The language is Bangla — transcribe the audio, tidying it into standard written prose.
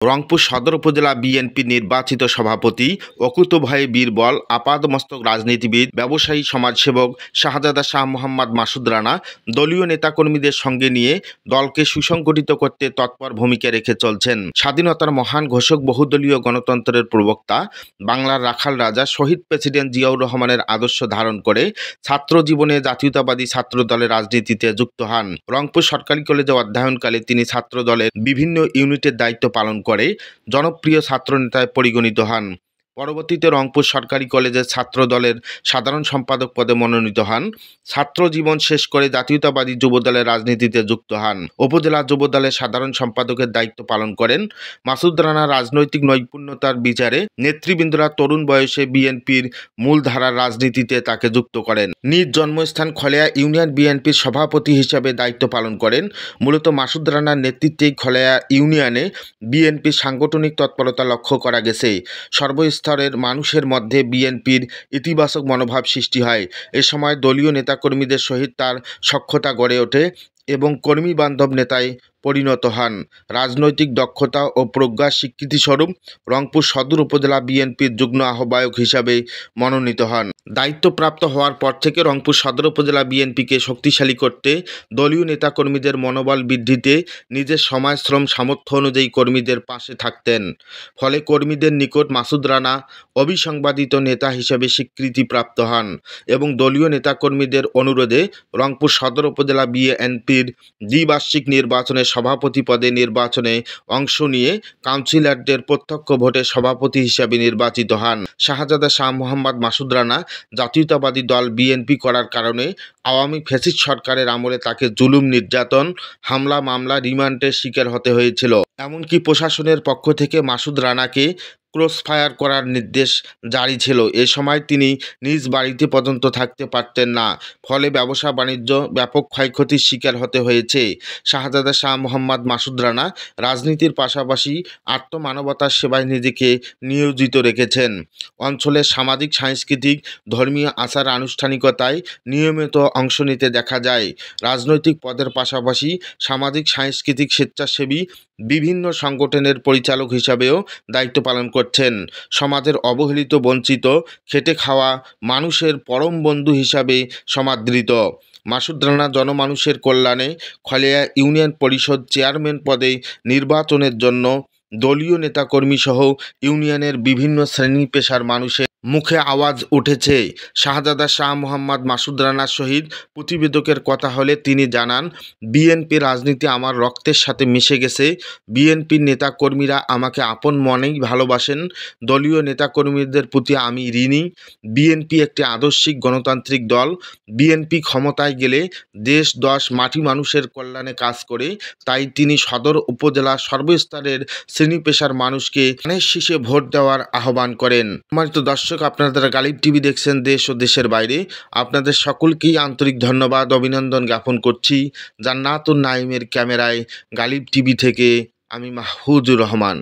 রংপুর সদর উপজেলা বিএনপি নির্বাচিত সভাপতি অকুতোভয় বীরবল আপাদমস্তক রাজনীতিবিদ ব্যবসায়ী সমাজসেবক শাহজাদা শাহ মোহাম্মদ মাসুদ রানা দলীয় নেতাকর্মীদের সঙ্গে নিয়ে দলকে সুসংগঠিত করতে তৎপর ভূমিকা রেখে চলছেন। স্বাধীনতার মহান ঘোষক, বহুদলীয় গণতন্ত্রের প্রবক্তা, বাংলার রাখাল রাজা শহীদ প্রেসিডেন্ট জিয়াউর রহমানের আদর্শ ধারণ করে ছাত্র জীবনে জাতীয়তাবাদী ছাত্র দলের রাজনীতিতে যুক্ত হন। রংপুর সরকারি কলেজে অধ্যয়নকালে তিনি ছাত্র দলের বিভিন্ন ইউনিটের দায়িত্ব পালন করে জনপ্রিয় ছাত্রনেতায় পরিগণিত হন। পরবর্তীতে রংপুর সরকারি কলেজের ছাত্র দলের সাধারণ সম্পাদক পদে মনোনীত হন। ছাত্র জীবন শেষ করে জাতীয়তাবাদী যুবদলের রাজনীতিতে যুক্ত হন। উপজেলা যুবদলের সাধারণ সম্পাদকের দায়িত্ব পালন করেন। মাসুদ রানা রাজনৈতিক নৈপুণ্যতার বিচারে নেতৃবৃন্দরা তরুণ বয়সে বিএনপির মূলধারার রাজনীতিতে তাকে যুক্ত করেন। নিজ জন্মস্থান খলেয়া ইউনিয়ন বিএনপির সভাপতি হিসাবে দায়িত্ব পালন করেন। মূলত মাসুদ রানার নেতৃত্বেই খলেয়া ইউনিয়নে বিএনপির সাংগঠনিক তৎপরতা লক্ষ্য করা গেছে। সর্বস্তরের মানুষের মধ্যে বিএনপির ইতিবাচক মনোভাব সৃষ্টি হয়। এ সময় দলীয় নেতাকর্মীদের সহিত তার সখ্যতা গড়ে ওঠে এবং কর্মী বান্ধব নেতায় পরিণত হন। রাজনৈতিক দক্ষতা ও প্রজ্ঞার স্বীকৃতিস্বরূপ রংপুর সদর উপজেলা বিএনপির যুগ্ম আহ্বায়ক হিসাবে মনোনীত হন। দায়িত্বপ্রাপ্ত হওয়ার পর থেকে রংপুর সদর উপজেলা বিএনপিকে শক্তিশালী করতে, দলীয় নেতাকর্মীদের মনোবল বৃদ্ধিতে নিজের সময় শ্রম সামর্থ্য অনুযায়ী কর্মীদের পাশে থাকতেন। ফলে কর্মীদের নিকট মাসুদ রানা অবিসংবাদিত নেতা হিসেবে স্বীকৃতিপ্রাপ্ত হন এবং দলীয় নেতাকর্মীদের অনুরোধে রংপুর সদর উপজেলা বিএনপির দ্বিবার্ষিক নির্বাচনে সভাপতি পদে নির্বাচনে অংশ নিয়ে কাউন্সিলরদের প্রত্যক্ষ ভোটে সভাপতি হিসাবে নির্বাচিত হন। শাহজাদা শাহ মোহাম্মদ মাসুদ রানা জাতীয়তাবাদী দল বিএনপি করার কারণে আওয়ামী ফ্যাসিস্ট সরকারের আমলে তাকে জুলুম, নির্যাতন, হামলা, মামলা, রিমান্ডের শিকার হতে হয়েছিল। এমনকি প্রশাসনের পক্ষ থেকে মাসুদ রানাকে ক্রসফায়ার করার নির্দেশ জারি ছিল। এ সময় তিনি নিজ বাড়িতে পর্যন্ত থাকতে পারতেন না। ফলে ব্যবসা বাণিজ্য ব্যাপক ক্ষয়ক্ষতির শিকার হতে হয়েছে। শাহজাদা শাহ মোহাম্মদ মাসুদ রানা রাজনীতির পাশাপাশি আত্মমানবতার সেবায় নিজেকে নিয়োজিত রেখেছেন। অঞ্চলের সামাজিক, সাংস্কৃতিক, ধর্মীয় আচার আনুষ্ঠানিকতায় নিয়মিত অংশ নিতে দেখা যায়। রাজনৈতিক পদের পাশাপাশি সামাজিক, সাংস্কৃতিক, স্বেচ্ছাসেবী বিভিন্ন সংগঠনের পরিচালক হিসাবেও দায়িত্ব পালন করছেন। সমাজের অবহেলিত, বঞ্চিত, খেটে খাওয়া মানুষের পরম বন্ধু হিসাবে সমাদৃত মাসুদ রানা জনমানুষের কল্যাণে খলেয়া ইউনিয়ন পরিষদ চেয়ারম্যান পদে নির্বাচনের জন্য দলীয় নেতাকর্মী সহ ইউনিয়নের বিভিন্ন শ্রেণী পেশার মানুষের মুখে আওয়াজ উঠেছে। শাহজাদা শাহ মোহাম্মদ মাসুদ রানার সহিত প্রতিবেদকের কথা হলে তিনি জানান, বিএনপি রাজনীতি আমার রক্তের সাথে মিশে গেছে। বিএনপির নেতাকর্মীরা আমাকে আপন মনেই ভালোবাসেন। দলীয় নেতাকর্মীদের প্রতি আমি ঋণী। বিএনপি একটি আদর্শিক গণতান্ত্রিক দল। বিএনপি ক্ষমতায় গেলে দেশ, দশ, মাটি মানুষের কল্যাণে কাজ করে। তাই তিনি সদর উপজেলার সর্বস্তরের শ্রেণী পেশার মানুষকে ধানের শীষে ভোট দেওয়ার আহ্বান করেন। সম্মানিত দর্শক, আপনারা গালিব টিভি দেখছেন দেশ ও দেশের বাইরে। আপনাদের সকলকেই আন্তরিক ধন্যবাদ, অভিনন্দন জ্ঞাপন করছি। জান্নাতুন নাইমের ক্যামেরায় গালিব টিভি থেকে আমি মাহফুজুর রহমান।